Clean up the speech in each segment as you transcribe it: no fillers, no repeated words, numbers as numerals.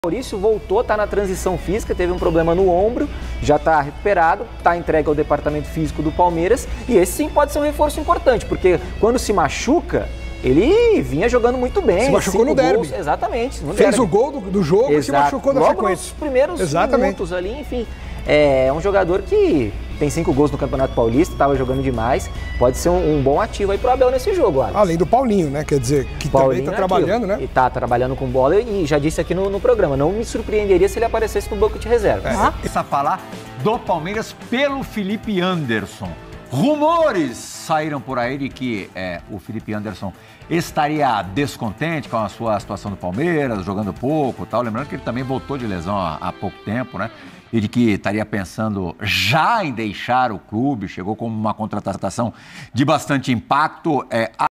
Maurício voltou, está na transição física, teve um problema no ombro, já está recuperado, está entregue ao departamento físico do Palmeiras e esse sim pode ser um reforço importante, porque quando se machuca, ele vinha jogando muito bem. Se machucou no derby. Exatamente. No Fez derby. O gol do jogo e se machucou na sequência. Nos primeiros minutos ali, enfim. É um jogador que tem 5 gols no Campeonato Paulista, estava jogando demais. Pode ser um bom ativo aí pro Abel nesse jogo, Alex. Além do Paulinho, né? Quer dizer, que Paulinho também tá trabalhando, né? E tá trabalhando com bola e já disse aqui no programa, não me surpreenderia se ele aparecesse no banco de reserva. Essa falar do Palmeiras pelo Felipe Anderson. Rumores saíram por aí de que o Felipe Anderson estaria descontente com a sua situação do Palmeiras, jogando pouco e tal. Lembrando que ele também voltou de lesão há pouco tempo, né? E de que estaria pensando já em deixar o clube, chegou como uma contratação de bastante impacto.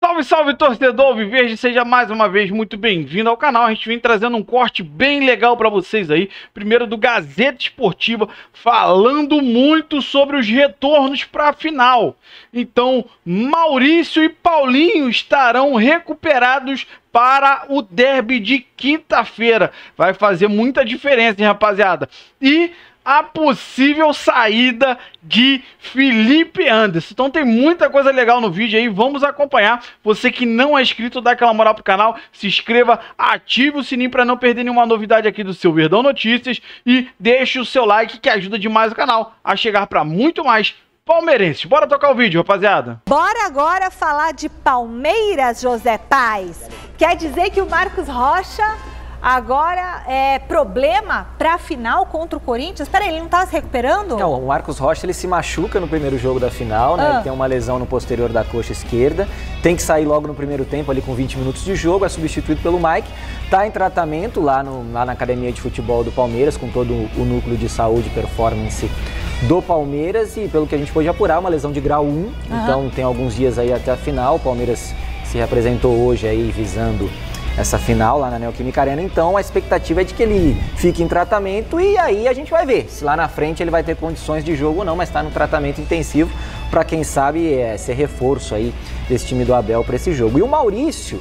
Salve, salve, torcedor Alviverde, seja mais uma vez muito bem-vindo ao canal. A gente vem trazendo um corte bem legal para vocês aí, primeiro do Gazeta Esportiva, falando muito sobre os retornos para a final. Então, Maurício e Paulinho estarão recuperados para o derby de quinta-feira. Vai fazer muita diferença, hein, rapaziada? E a possível saída de Felipe Anderson. Então tem muita coisa legal no vídeo aí, vamos acompanhar. Você que não é inscrito, dá aquela moral pro canal, se inscreva, ative o sininho para não perder nenhuma novidade aqui do seu Verdão Notícias e deixe o seu like que ajuda demais o canal a chegar para muito mais palmeirenses. Bora tocar o vídeo, rapaziada. Bora agora falar de Palmeiras, José Paz. Quer dizer que o Marcos Rocha agora é problema para a final contra o Corinthians? Peraí, ele não tá se recuperando? Não, o Marcos Rocha ele se machuca no primeiro jogo da final, né? Ele tem uma lesão no posterior da coxa esquerda, tem que sair logo no primeiro tempo ali com 20 minutos de jogo, é substituído pelo Mike, tá em tratamento lá na academia de futebol do Palmeiras, com todo o núcleo de saúde e performance do Palmeiras e pelo que a gente pôde apurar, uma lesão de grau 1, então tem alguns dias aí até a final, o Palmeiras se representou hoje aí visando essa final lá na Neoquímica Arena, então a expectativa é de que ele fique em tratamento e aí a gente vai ver se lá na frente ele vai ter condições de jogo ou não, mas está no tratamento intensivo para quem sabe ser reforço aí desse time do Abel para esse jogo. E o Maurício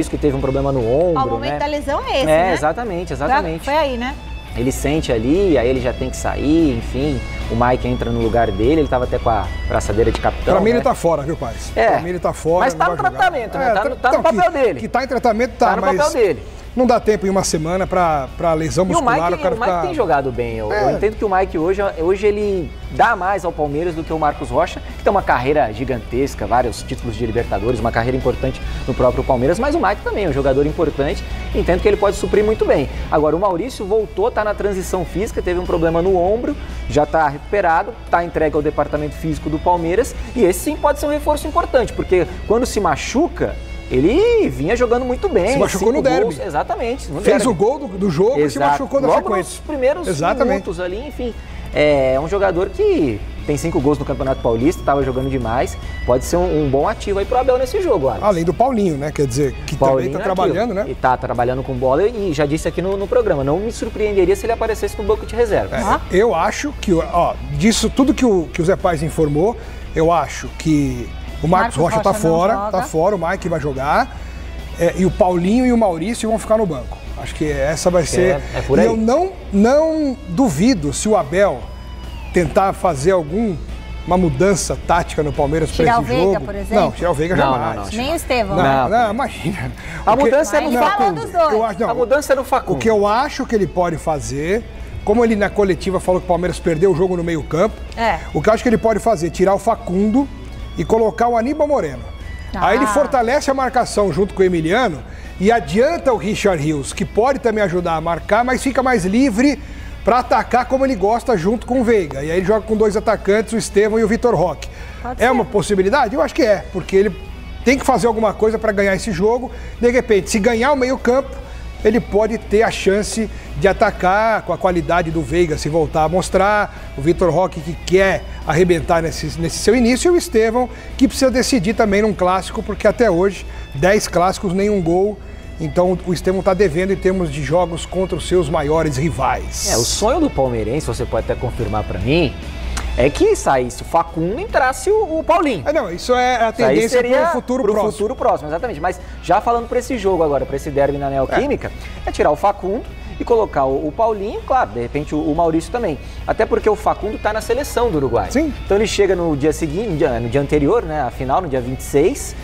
que teve um problema no ombro, o momento da lesão é esse, né? né? Exatamente. Foi aí, né? Ele sente ali, aí ele já tem que sair, enfim, o Mike entra no lugar dele, ele estava até com a braçadeira de capitão. Pra mim ele tá fora, viu, Paz? Pra mim ele tá fora. Mas tá no tratamento, né? Tá no papel dele. Que tá em tratamento, tá, no papel dele. Não dá tempo em uma semana pra lesão muscular. O Mike tem jogado bem. Eu entendo que o Mike hoje ele dá mais ao Palmeiras do que o Marcos Rocha, que tem uma carreira gigantesca, vários títulos de Libertadores, uma carreira importante no próprio Palmeiras, mas o Mike também é um jogador importante, entendo que ele pode suprir muito bem. Agora, o Maurício voltou, tá na transição física, teve um problema no ombro, já tá recuperado, tá entregue ao departamento físico do Palmeiras e esse sim pode ser um reforço importante, porque quando se machuca, ele vinha jogando muito bem. Se machucou no derby. Exatamente. Fez o gol do jogo e se machucou na sequência. Nos primeiros minutos ali, enfim. É um jogador que tem 5 gols no Campeonato Paulista, estava jogando demais. Pode ser um bom ativo aí pro Abel nesse jogo, Alex. Além do Paulinho, né? Quer dizer, que Paulinho também tá trabalhando, né? E tá trabalhando com bola e já disse aqui no programa, não me surpreenderia se ele aparecesse no banco de reserva. Eu acho que, disso tudo que o Zé Paz informou, eu acho que o Marcos Rocha tá fora, o Mike vai jogar, e o Paulinho e o Maurício vão ficar no banco. Acho que essa vai ser... por aí. E eu não duvido se o Abel tentar fazer uma mudança tática no Palmeiras para esse jogo. Tirar o Veiga, por exemplo? Não, tirar o Veiga jamais. Nem o Estevão. Não, imagina. A mudança é no Facundo. A mudança é no Facundo. O que eu acho que ele pode fazer, como ele na coletiva falou que o Palmeiras perdeu o jogo no meio campo, o que eu acho que ele pode fazer, tirar o Facundo e colocar o Aníbal Moreno. Aí ele fortalece a marcação junto com o Emiliano e adianta o Richard Rios, que pode também ajudar a marcar, mas fica mais livre para atacar como ele gosta junto com o Veiga. E aí ele joga com 2 atacantes, o Estevão e o Vitor Roque. É uma possibilidade? Eu acho que é, porque ele tem que fazer alguma coisa para ganhar esse jogo. De repente, se ganhar o meio campo, ele pode ter a chance de atacar com a qualidade do Veiga, se voltar a mostrar, o Vitor Roque que quer arrebentar nesse seu início, e o Estevão que precisa decidir também num clássico, porque até hoje 10 clássicos, nenhum gol, então o Estevão está devendo em termos de jogos contra os seus maiores rivais. O sonho do palmeirense, você pode até confirmar para mim, é que saísse o Facundo e entrasse o Paulinho. Não, isso é a tendência para o futuro próximo. Exatamente. Mas já falando para esse jogo agora, para esse derby na Neoquímica, é tirar o Facundo e colocar o Paulinho, claro, de repente o Maurício também. Até porque o Facundo está na seleção do Uruguai. Sim. Então ele chega no dia seguinte, no dia anterior, né, a final, no dia 26,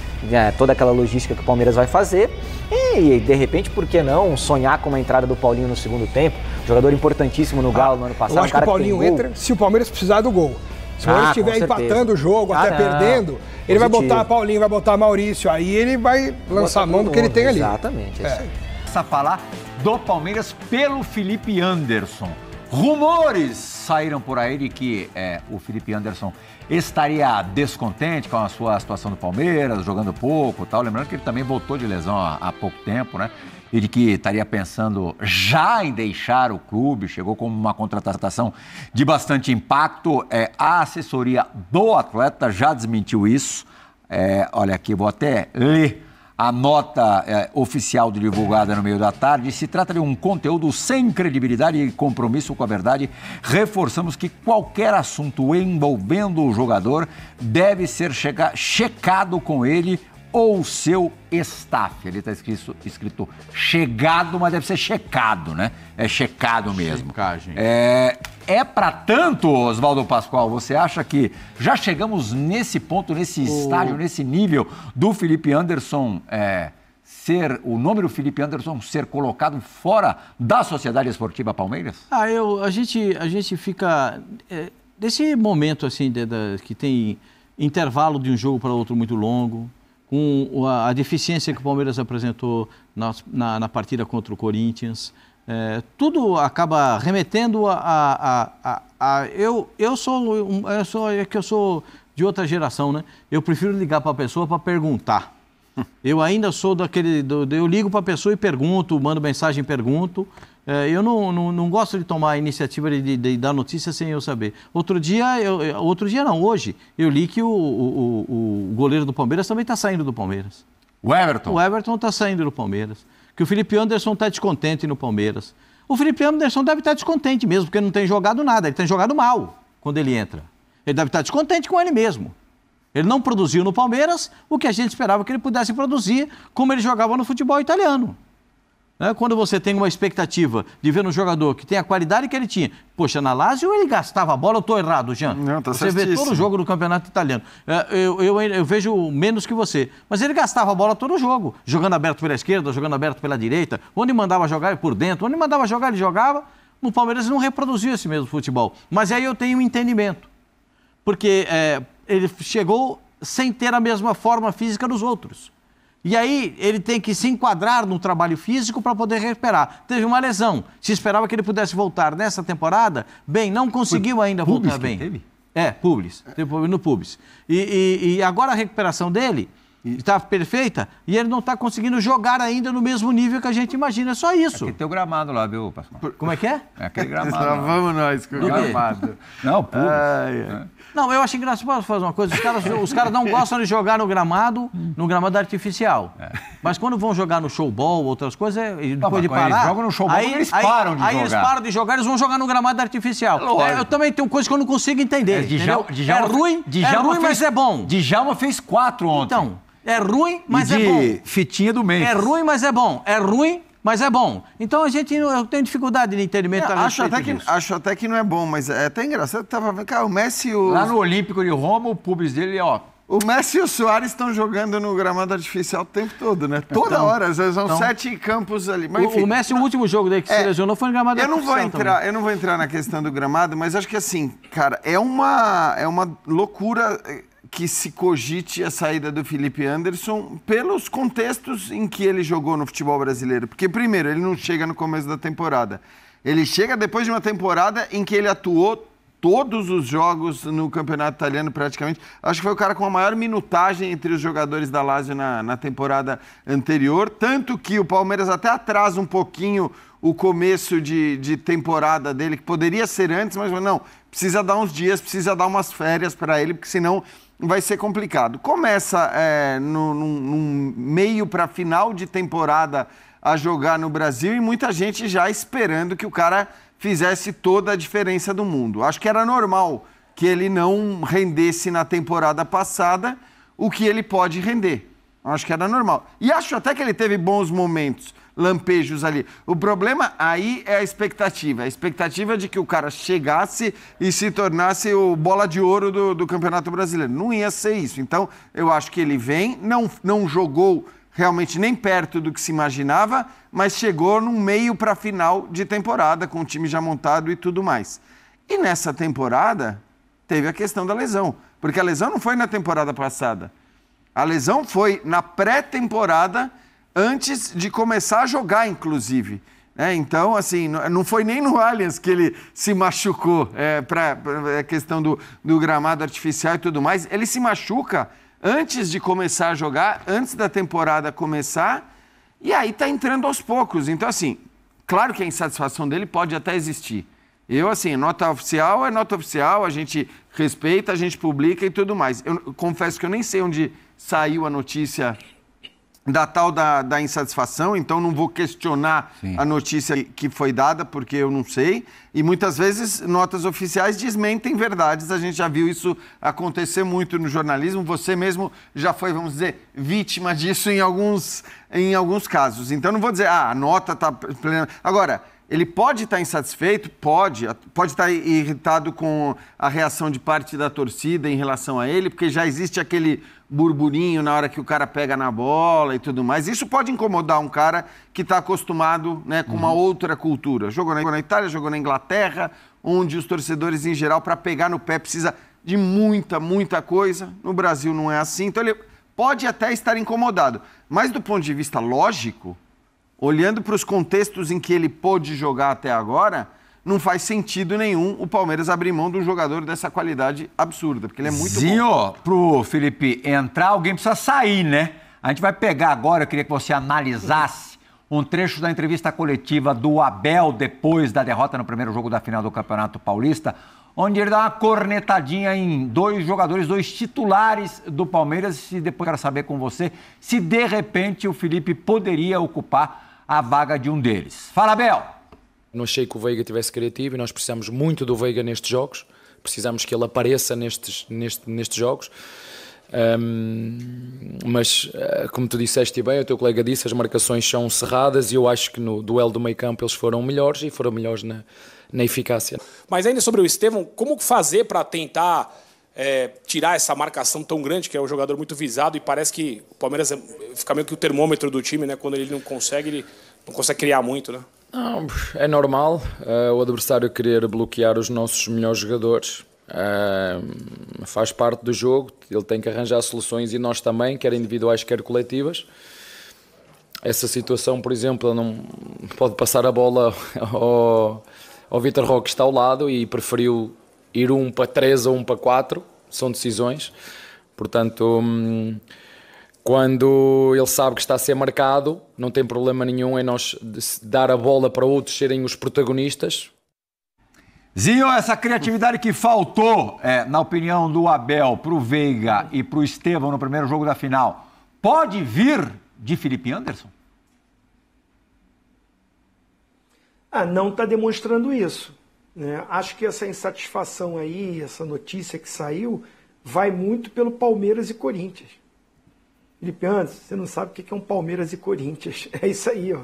toda aquela logística que o Palmeiras vai fazer. E, de repente, por que não sonhar com uma entrada do Paulinho no segundo tempo? Jogador importantíssimo no Galo no ano passado. Eu acho que o Paulinho entra se o Palmeiras precisar do gol. Se o Palmeiras estiver empatando o jogo, até perdendo, ele vai botar Paulinho, vai botar Maurício, aí ele vai lançar a mão do que ele tem ali. Exatamente, é isso aí. Essa falar do Palmeiras pelo Felipe Anderson. Rumores saíram por aí de que o Felipe Anderson estaria descontente com a sua situação do Palmeiras, jogando pouco e tal. Lembrando que ele também voltou de lesão há pouco tempo, né? E de que estaria pensando já em deixar o clube, chegou como uma contratação de bastante impacto. A assessoria do atleta já desmentiu isso. Olha aqui, vou até ler a nota oficial divulgada no meio da tarde. Se trata de um conteúdo sem credibilidade e compromisso com a verdade. Reforçamos que qualquer assunto envolvendo o jogador deve ser checado com ele ou seu staff. Ali está escrito chegado, mas deve ser checado, né? É checado mesmo. Checagem. Para tanto, Oswaldo Pascoal, você acha que já chegamos nesse ponto, nesse estágio, nesse nível do Felipe Anderson o nome do Felipe Anderson ser colocado fora da Sociedade Esportiva Palmeiras? A gente fica nesse momento assim que tem intervalo de um jogo para outro muito longo, com a deficiência que o Palmeiras apresentou na partida contra o Corinthians, tudo acaba remetendo eu sou de outra geração, né? Eu prefiro ligar para a pessoa para perguntar. Eu ainda sou eu ligo para a pessoa e pergunto, mando mensagem e pergunto. Eu não gosto de tomar a iniciativa de dar notícia sem eu saber. Hoje, eu li que o goleiro do Palmeiras também está saindo do Palmeiras. O Everton? O Everton está saindo do Palmeiras. Que o Felipe Anderson está descontente no Palmeiras. O Felipe Anderson deve estar descontente mesmo, porque ele não tem jogado nada, ele tem jogado mal quando ele entra. Ele deve estar descontente com ele mesmo. Ele não produziu no Palmeiras o que a gente esperava que ele pudesse produzir, como ele jogava no futebol italiano. Quando você tem uma expectativa de ver um jogador que tem a qualidade que ele tinha. Poxa, na Lazio ele gastava a bola, eu estou errado, Jean? Não, tá você vê todo o jogo do campeonato italiano. Eu vejo menos que você. Mas ele gastava a bola todo o jogo. Jogando aberto pela esquerda, jogando aberto pela direita. Onde mandava jogar, por dentro. Onde mandava jogar, ele jogava. No Palmeiras ele não reproduziu esse mesmo futebol. Mas aí eu tenho um entendimento. Porque ele chegou sem ter a mesma forma física dos outros. E aí ele tem que se enquadrar no trabalho físico para poder recuperar. Teve uma lesão. Se esperava que ele pudesse voltar nessa temporada, bem, não conseguiu ainda voltar bem. Teve? Pubis. No Pubis. E agora a recuperação dele está perfeita e ele não está conseguindo jogar ainda no mesmo nível que a gente imagina. É só isso. Aqui tem o gramado lá, viu, Pascoal? Como é que é? É aquele gramado. Lá vamos nós com o gramado. Não, Pubis. Não, eu acho engraçado. Posso fazer uma coisa? Os caras não gostam de jogar no gramado artificial. Mas quando vão jogar no showball, outras coisas, depois de parar... Eles jogam no showball e eles param de jogar. Aí eles param de jogar, eles vão jogar no gramado artificial. Eu também tenho coisas que eu não consigo entender. É ruim, mas é bom. Djalma fez 4 ontem. Então, é ruim, mas é bom. Fitinha do mês. É ruim, mas é bom. É ruim, mas é bom. Então eu tenho dificuldade de entendimento. Acho até que não é bom, mas é até engraçado. Tava vendo, cara, o Messi... Lá no Olímpico de Roma, o pubis dele, O Messi e o Suárez estão jogando no gramado artificial o tempo todo, né? Toda hora, às vezes são 7 campos ali. Mas, enfim, o Messi, o último jogo dele que se lesionou foi no gramado artificial. Eu não vou entrar na questão do gramado, mas acho que assim, cara, é uma loucura que se cogite a saída do Felipe Anderson pelos contextos em que ele jogou no futebol brasileiro. Porque, primeiro, ele não chega no começo da temporada. Ele chega depois de uma temporada em que ele atuou todos os jogos no campeonato italiano praticamente. Acho que foi o cara com a maior minutagem entre os jogadores da Lazio na temporada anterior. Tanto que o Palmeiras até atrasa um pouquinho o começo de temporada dele, que poderia ser antes, mas não, precisa dar uns dias, precisa dar umas férias para ele, porque senão vai ser complicado. Começa num meio para final de temporada a jogar no Brasil e muita gente já esperando que o cara fizesse toda a diferença do mundo. Acho que era normal que ele não rendesse na temporada passada o que ele pode render. Acho que era normal. E acho até que ele teve bons momentos. lampejos ali. O problema aí é a expectativa de que o cara chegasse e se tornasse o bola de ouro do Campeonato Brasileiro. Não ia ser isso. Então, eu acho que ele vem, não jogou realmente nem perto do que se imaginava, mas chegou no meio para a final de temporada, com o time já montado e tudo mais. E nessa temporada, teve a questão da lesão, porque a lesão não foi na temporada passada. A lesão foi na pré-temporada, antes de começar a jogar, inclusive. Então, assim, não foi nem no Allianz que ele se machucou, para a questão do gramado artificial e tudo mais. Ele se machuca antes de começar a jogar, antes da temporada começar, e aí tá entrando aos poucos. Então, assim, claro que a insatisfação dele pode até existir. Eu, assim, nota oficial é nota oficial, a gente respeita, a gente publica e tudo mais. Eu confesso que eu nem sei onde saiu a notícia da tal da insatisfação, então não vou questionar a notícia que foi dada, porque eu não sei. E muitas vezes notas oficiais desmentem verdades, a gente já viu isso acontecer muito no jornalismo, você mesmo já foi, vamos dizer, vítima disso em alguns casos. Então não vou dizer, a nota está plena. Agora, ele pode estar insatisfeito? Pode estar irritado com a reação de parte da torcida em relação a ele, porque já existe aquele burburinho na hora que o cara pega na bola e tudo mais. Isso pode incomodar um cara que está acostumado, né, com uma outra cultura. Jogou na Itália, jogou na Inglaterra, onde os torcedores, em geral, para pegar no pé, precisa de muita coisa. No Brasil não é assim. Então ele pode até estar incomodado. Mas do ponto de vista lógico, olhando para os contextos em que ele pôde jogar até agora, não faz sentido nenhum o Palmeiras abrir mão de um jogador dessa qualidade absurda, porque ele é muito bom. Pro Felipe entrar, alguém precisa sair, né? A gente vai pegar agora, eu queria que você analisasse um trecho da entrevista coletiva do Abel depois da derrota no primeiro jogo da final do Campeonato Paulista, onde ele dá uma cornetadinha em dois jogadores, dois titulares do Palmeiras, e depois eu quero saber com você se de repente o Felipe poderia ocupar a vaga de um deles. Fala, Abel! Não achei que o Veiga tivesse criativo e nós precisamos muito do Veiga nestes jogos, precisamos que ele apareça nestes jogos, mas como tu disseste bem, o teu colega disse, as marcações são cerradas e eu acho que no duelo do meio campo eles foram melhores e foram melhores na eficácia. Mas ainda sobre o Estevão, como fazer para tentar tirar essa marcação tão grande, que é um jogador muito visado, e parece que o Palmeiras fica meio que o termômetro do time, né? Quando ele não consegue criar muito, né? Não, é normal o adversário querer bloquear os nossos melhores jogadores. Faz parte do jogo, ele tem que arranjar soluções e nós também, quer individuais, quer coletivas. Essa situação, por exemplo, ele não pode passar a bola ao Vitor Roque, que está ao lado, e preferiu ir 1 para 3 ou 1 para 4, são decisões. Portanto, quando ele sabe que está a ser marcado, não tem problema nenhum em nós dar a bola para outros serem os protagonistas. Zinho, essa criatividade que faltou, na opinião do Abel, para o Veiga e para o Estevão no primeiro jogo da final, pode vir de Felipe Anderson? Não está demonstrando isso, né? Acho que essa insatisfação aí, essa notícia que saiu, vai muito pelo Palmeiras e Corinthians. Felipe Anderson, você não sabe o que é um Palmeiras e Corinthians. É isso aí, ó.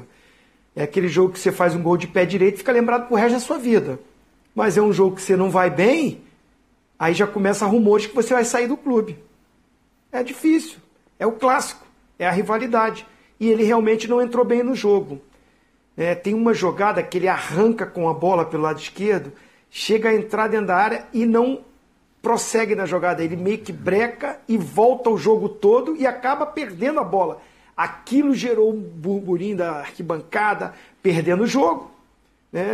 É aquele jogo que você faz um gol de pé direito e fica lembrado pro resto da sua vida. Mas é um jogo que você não vai bem, aí já começa rumores que você vai sair do clube. É difícil, é o clássico, é a rivalidade. E ele realmente não entrou bem no jogo. Tem uma jogada que ele arranca com a bola pelo lado esquerdo, chega a entrar dentro da área e não prossegue na jogada. Ele meio que breca e volta o jogo todo e acaba perdendo a bola. Aquilo gerou um burburinho da arquibancada, perdendo o jogo.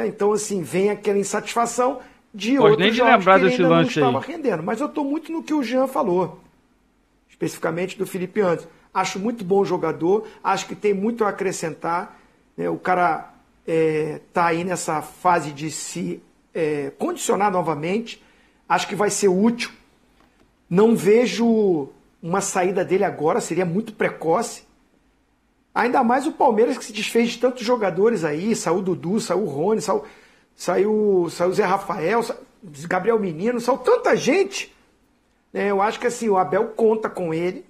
Então, assim, vem aquela insatisfação de outros jogos que ele ainda não estava rendendo. Mas eu estou muito no que o Jean falou, especificamente do Felipe Anderson. Acho muito bom jogador, acho que tem muito a acrescentar. O cara está aí nessa fase de se condicionar novamente. Acho que vai ser útil. Não vejo uma saída dele agora, seria muito precoce. Ainda mais o Palmeiras, que se desfez de tantos jogadores aí. Saiu o Dudu, saiu o Rony, saiu o Zé Rafael, Gabriel Menino, saiu tanta gente. Eu acho que assim, o Abel conta com ele.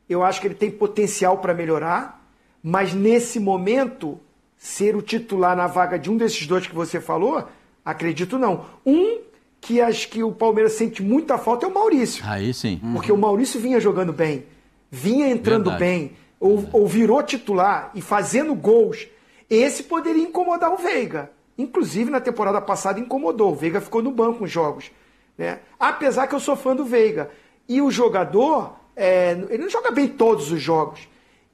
Eu acho que ele tem potencial para melhorar. Mas nesse momento, ser o titular na vaga de um desses dois que você falou, acredito não. Que acho que o Palmeiras sente muita falta é o Maurício. Aí sim. Porque o Maurício vinha jogando bem, vinha entrando bem, ou virou titular e fazendo gols. Esse poderia incomodar o Veiga. Inclusive, na temporada passada incomodou. O Veiga ficou no banco nos jogos. Né? Apesar que eu sou fã do Veiga. E o jogador, ele não joga bem todos os jogos.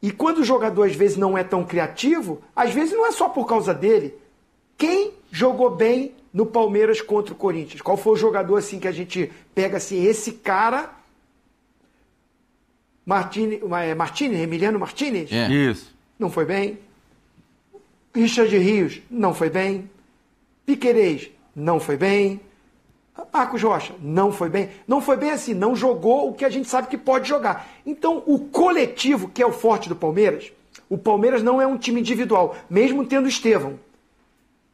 E quando o jogador, às vezes, não é tão criativo, às vezes não é só por causa dele. Quem jogou bem no Palmeiras contra o Corinthians? Qual foi o jogador assim que a gente pega assim, esse cara... Emiliano Martínez? Isso. Não foi bem. Richard Rios, não foi bem. Piquerez, não foi bem. Marcos Rocha, não foi bem. Não foi bem assim, não jogou o que a gente sabe que pode jogar. Então, o coletivo, que é o forte do Palmeiras, o Palmeiras não é um time individual, mesmo tendo o Estevão.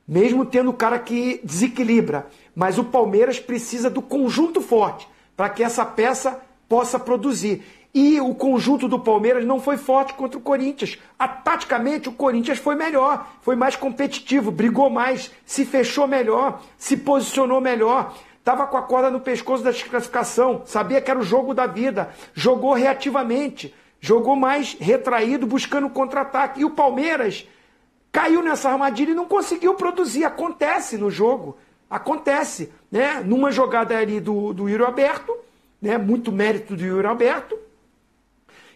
Mesmo tendo o cara que desequilibra. Mas o Palmeiras precisa do conjunto forte para que essa peça possa produzir. E o conjunto do Palmeiras não foi forte contra o Corinthians. Taticamente, o Corinthians foi melhor, foi mais competitivo, brigou mais, se fechou melhor, se posicionou melhor. Estava com a corda no pescoço da desclassificação, sabia que era o jogo da vida, jogou reativamente, jogou mais retraído, buscando contra-ataque. E o Palmeiras caiu nessa armadilha e não conseguiu produzir. Acontece no jogo, acontece. Né? Numa jogada ali do Yuri Alberto, né? Muito mérito do Yuri Alberto,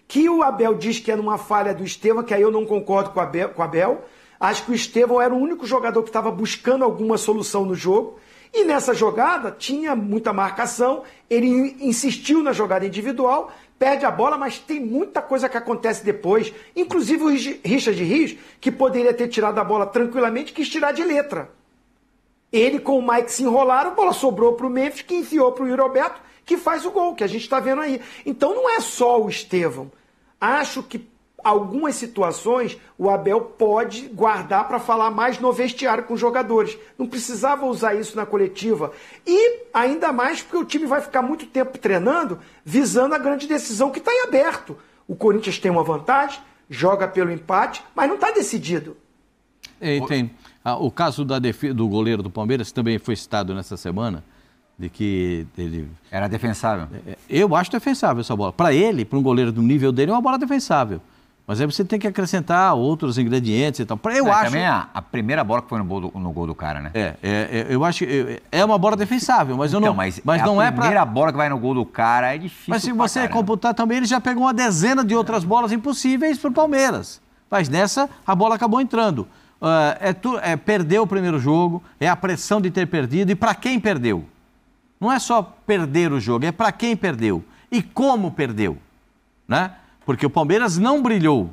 que o Abel diz que é numa falha do Estevão, que aí eu não concordo com o Abel. Acho que o Estevão era o único jogador que estava buscando alguma solução no jogo. E nessa jogada tinha muita marcação, ele insistiu na jogada individual, perde a bola, mas tem muita coisa que acontece depois. Inclusive o Richard Rios, que poderia ter tirado a bola tranquilamente, quis tirar de letra. Ele com o Mike se enrolaram, a bola sobrou para o Memphis, que enfiou para o Yuri Alberto, que faz o gol, que a gente está vendo aí. Então não é só o Estevão. Acho que algumas situações o Abel pode guardar para falar mais no vestiário com os jogadores. Não precisava usar isso na coletiva. E ainda mais porque o time vai ficar muito tempo treinando, visando a grande decisão que está em aberto. O Corinthians tem uma vantagem, joga pelo empate, mas não está decidido. E tem o caso do goleiro do Palmeiras, que também foi citado nessa semana, de que ele... Era defensável. Eu acho defensável essa bola. Para ele, para um goleiro do nível dele, é uma bola defensável. Mas aí você tem que acrescentar outros ingredientes e tal. Eu acho... Também a primeira bola que foi no gol do cara, né? Eu acho que é uma bola defensável, mas eu não... Mas não é a primeira bola que vai no gol do cara é difícil. Mas se você computar também, ele já pegou uma dezena de outras bolas impossíveis para o Palmeiras. Mas nessa, a bola acabou entrando. Perdeu o primeiro jogo, é a pressão de ter perdido. E para quem perdeu? Não é só perder o jogo, é para quem perdeu e como perdeu, né? Porque o Palmeiras não brilhou.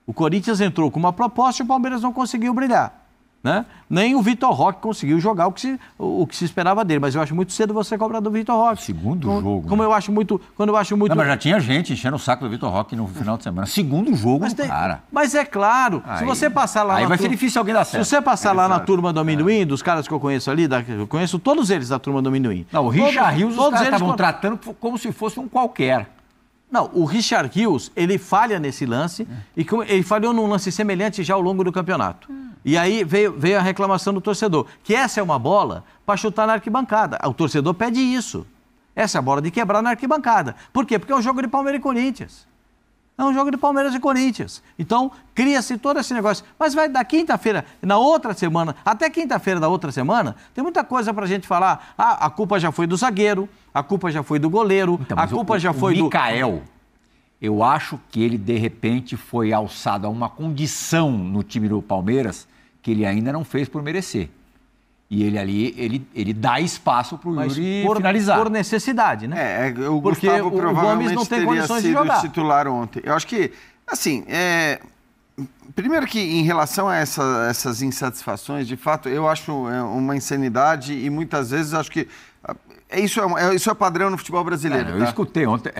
O Corinthians entrou com uma proposta e o Palmeiras não conseguiu brilhar, né? Nem o Vitor Roque conseguiu jogar o que se esperava dele, mas eu acho muito cedo você cobrar do Vitor Roque. Segundo jogo. Quando eu acho muito... Não, mas já tinha gente enchendo o saco do Vitor Roque no final de semana. Segundo jogo, cara. Mas é claro, aí, se você passar lá... Aí vai ser difícil alguém dar certo. Se você passar lá na turma do amendoim, dos caras que eu conheço ali, eu conheço todos eles da turma do amendoim. Não, o Richard Rios, os caras estavam tratando como se fosse um qualquer. Não, o Richard Rios, ele falha nesse lance, e ele falhou num lance semelhante já ao longo do campeonato. E aí veio a reclamação do torcedor, que essa é uma bola para chutar na arquibancada. O torcedor pede isso. Essa é a bola de quebrar na arquibancada. Por quê? Porque é um jogo de Palmeiras e Corinthians. É um jogo de Palmeiras e Corinthians. Então, cria-se todo esse negócio. Mas vai da quinta-feira, na outra semana, até quinta-feira da outra semana, tem muita coisa pra gente falar. A culpa já foi do zagueiro, a culpa já foi do goleiro, então, a culpa já foi do... Mikael, eu acho que ele, de repente, foi alçado a uma condição no time do Palmeiras que ele ainda não fez por merecer. E ele ali, ele dá espaço pro Yuri finalizar. Por necessidade, né? O porque Gustavo provavelmente Gomes não tem teria condições de sido jogar. Titular ontem. Eu acho que, assim, primeiro que em relação a essas insatisfações, de fato, eu acho uma insanidade e muitas vezes acho que isso é padrão no futebol brasileiro. Eu escutei ontem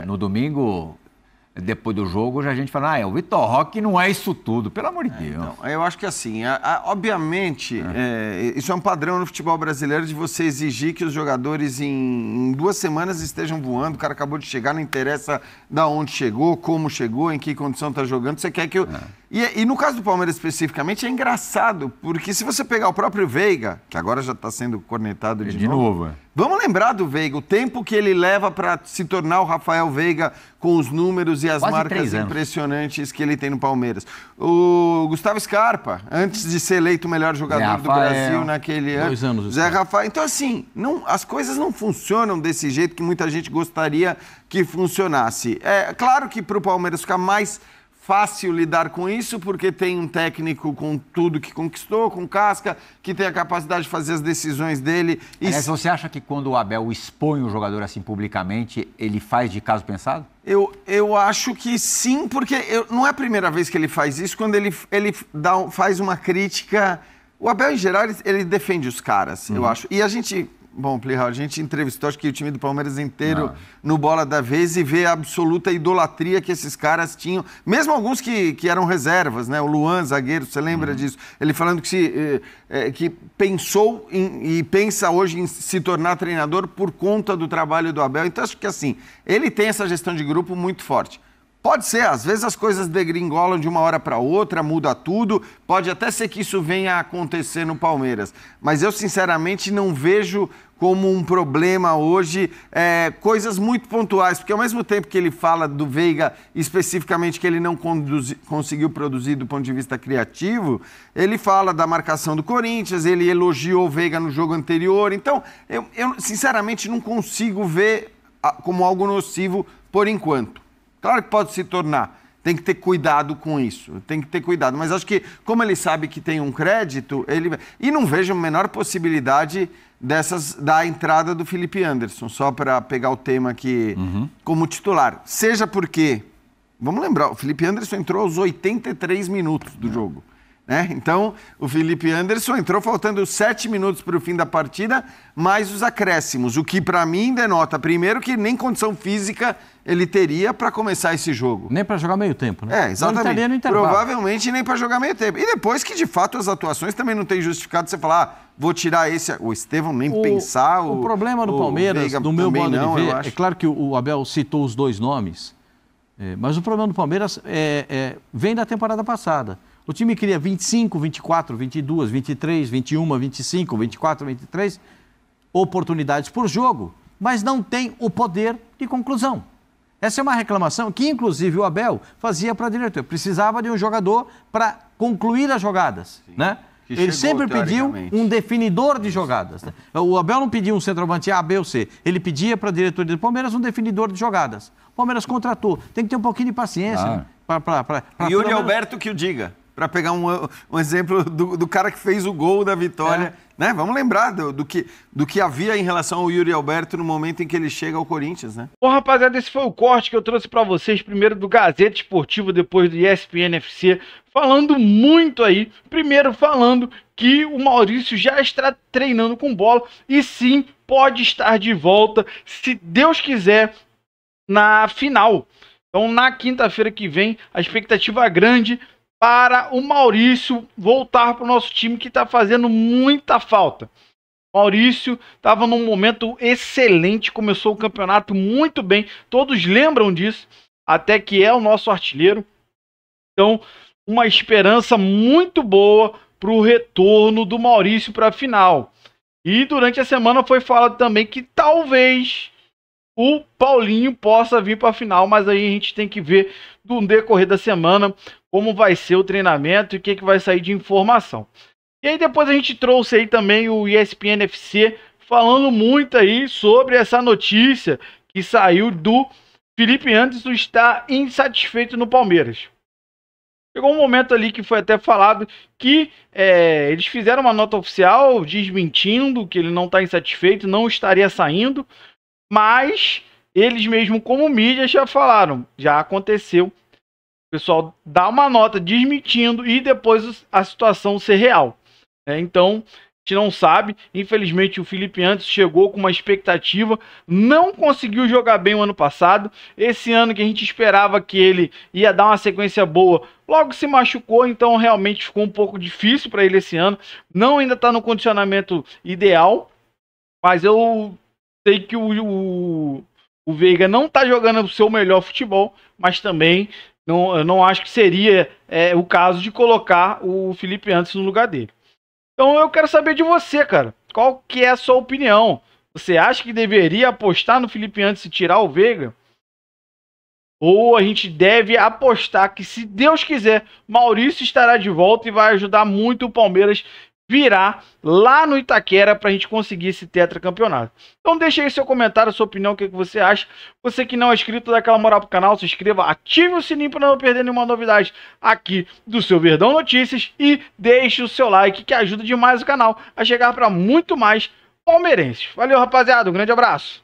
no domingo, depois do jogo, já a gente fala, o Vitor Roque não é isso tudo, pelo amor de Deus. Então, eu acho que assim, obviamente, isso é um padrão no futebol brasileiro de você exigir que os jogadores em 2 semanas estejam voando, o cara acabou de chegar, não interessa de onde chegou, como chegou, em que condição está jogando, você quer que... E no caso do Palmeiras especificamente é engraçado, porque se você pegar o próprio Veiga, que agora já está sendo cornetado de novo. Vamos lembrar do Veiga, o tempo que ele leva para se tornar o Rafael Veiga com os números e as Quase marcas impressionantes que ele tem no Palmeiras. O Gustavo Scarpa, antes de ser eleito o melhor jogador do Brasil naquele ano. 2 anos. Zé Rafael. Então, assim, as coisas não funcionam desse jeito que muita gente gostaria que funcionasse. É claro que para o Palmeiras ficar mais fácil lidar com isso, porque tem um técnico com tudo que conquistou, com casca, que tem a capacidade de fazer as decisões dele. Aliás, você acha que quando o Abel expõe o jogador assim publicamente, ele faz de caso pensado? Eu acho que sim, porque não é a primeira vez que ele faz isso, quando ele faz uma crítica. O Abel, em geral, ele defende os caras, eu acho. E a gente... Bom, Plihal, a gente entrevistou, acho que o time do Palmeiras inteiro no Bola da Vez e vê a absoluta idolatria que esses caras tinham. Mesmo alguns que eram reservas, né? O Luan, zagueiro, você lembra disso? Ele falando que pensou e pensa hoje em se tornar treinador por conta do trabalho do Abel. Então, acho que assim, ele tem essa gestão de grupo muito forte. Pode ser, às vezes as coisas degringolam de uma hora para outra, muda tudo, pode até ser que isso venha a acontecer no Palmeiras, mas eu sinceramente não vejo como um problema hoje coisas muito pontuais, porque ao mesmo tempo que ele fala do Veiga especificamente que ele não conseguiu produzir do ponto de vista criativo, ele fala da marcação do Corinthians, ele elogiou o Veiga no jogo anterior, então eu sinceramente não consigo ver como algo nocivo por enquanto. Claro que pode se tornar, tem que ter cuidado com isso, tem que ter cuidado. Mas acho que, como ele sabe que tem um crédito, e não vejo a menor possibilidade da entrada do Felipe Anderson, só para pegar o tema aqui como titular. Seja porque, vamos lembrar, o Felipe Anderson entrou aos 83 minutos do jogo. Então, o Felipe Anderson entrou faltando 7 minutos para o fim da partida, mais os acréscimos, o que para mim denota, primeiro, que nem condição física ele teria para começar esse jogo. Nem para jogar meio tempo, né? Exatamente. Provavelmente nem para jogar meio tempo. E depois que, de fato, as atuações também não tem justificado você falar, vou tirar esse... O Estevão nem pensar... O problema do Palmeiras, Veiga, do meu modo de ver, é claro que o Abel citou os 2 nomes, mas o problema do Palmeiras vem da temporada passada. O time queria 25, 24, 22, 23, 21, 25, 24, 23 oportunidades por jogo, mas não tem o poder de conclusão. Essa é uma reclamação que, inclusive, o Abel fazia para a diretoria. Precisava de um jogador para concluir as jogadas, né? Ele sempre pediu um definidor de jogadas. Né? O Abel não pediu um centroavante A, B ou C. Ele pedia para a diretoria do Palmeiras um definidor de jogadas. O Palmeiras contratou. Tem que ter um pouquinho de paciência. Né? Yuri Alberto que o diga. Para pegar um exemplo do cara que fez o gol da vitória. Né? Vamos lembrar do que havia em relação ao Yuri Alberto no momento em que ele chega ao Corinthians, né? Bom, rapaziada, esse foi o corte que eu trouxe para vocês, primeiro do Gazeta Esportiva, depois do ESPN FC, falando muito aí, primeiro falando que o Maurício já está treinando com bola e sim, pode estar de volta, se Deus quiser, na final. Então, na quinta-feira que vem, a expectativa é grande para o Maurício voltar para o nosso time que está fazendo muita falta. O Maurício estava num momento excelente, começou o campeonato muito bem, todos lembram disso, até que é o nosso artilheiro. Então, uma esperança muito boa para o retorno do Maurício para a final. E durante a semana foi falado também que talvez o Paulinho possa vir para a final, mas aí a gente tem que ver no decorrer da semana como vai ser o treinamento e o que vai sair de informação. E aí depois a gente trouxe aí também o ESPN FC falando muito aí sobre essa notícia que saiu do Felipe Anderson estar insatisfeito no Palmeiras. Chegou um momento ali que foi até falado que eles fizeram uma nota oficial desmentindo que ele não está insatisfeito, não estaria saindo, mas eles mesmo como mídia já falaram, já aconteceu. O pessoal dá uma nota desmentindo e depois a situação ser real. Então, gente não sabe. Infelizmente o Felipe Anderson chegou com uma expectativa, não conseguiu jogar bem o ano passado. Esse ano que a gente esperava que ele ia dar uma sequência boa, logo se machucou, então realmente ficou um pouco difícil para ele esse ano. Não ainda está no condicionamento ideal, mas eu sei que o Veiga não está jogando o seu melhor futebol, mas também eu não acho que seria o caso de colocar o Felipe Anderson no lugar dele. Então eu quero saber de você, cara. Qual que é a sua opinião? Você acha que deveria apostar no Felipe Anderson e tirar o Veiga? Ou a gente deve apostar que, se Deus quiser, Maurício estará de volta e vai ajudar muito o Palmeiras virar lá no Itaquera para a gente conseguir esse tetracampeonato? Então deixa aí seu comentário, sua opinião, o que você acha. Você que não é inscrito, dá aquela moral pro canal, se inscreva, ative o sininho para não perder nenhuma novidade aqui do seu Verdão Notícias e deixe o seu like, que ajuda demais o canal a chegar para muito mais palmeirenses. Valeu, rapaziada, um grande abraço.